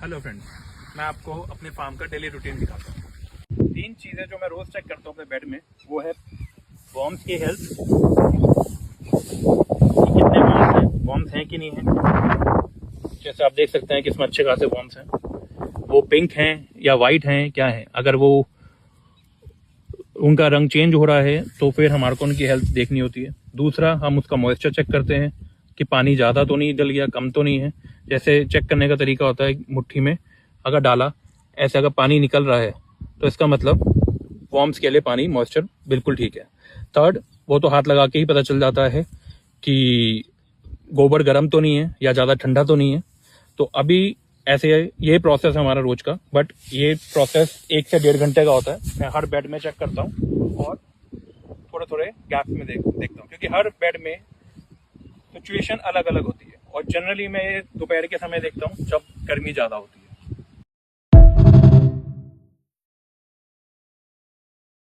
Hello friends, मैं आपको अपने फार्म का डेली रूटीन दिखाता हूँ। 3 चीज़ें जो मैं रोज़ चेक करता हूँ अपने बेड में, वो है वॉर्म्स की हेल्थ, कितने वॉर्म्स हैं कि नहीं है। जैसे आप देख सकते हैं कि इसमें अच्छे खासे वॉर्म्स हैं, वो पिंक हैं या वाइट हैं, क्या है। अगर वो उनका रंग चेंज हो रहा है तो फिर हमारे को उनकी हेल्थ देखनी होती है। दूसरा, हम उसका मॉइस्चर चेक करते हैं कि पानी ज़्यादा तो नहीं डल गया, कम तो नहीं है। जैसे चेक करने का तरीका होता है, मुट्ठी में अगर डाला, ऐसे अगर पानी निकल रहा है तो इसका मतलब वॉर्म्स के लिए पानी मॉइस्चर बिल्कुल ठीक है। थर्ड, वो तो हाथ लगा के ही पता चल जाता है कि गोबर गर्म तो नहीं है या ज़्यादा ठंडा तो नहीं है। तो अभी ऐसे ये प्रोसेस है हमारा रोज का, बट ये प्रोसेस 1 से 1.5 घंटे का होता है। मैं हर बेड में चेक करता हूँ और थोड़े थोड़े गैप में देखता हूँ, क्योंकि हर बेड में सिचुएशन अलग अलग होती है। और जनरली मैं दोपहर के समय देखता हूँ जब गर्मी ज़्यादा होती है।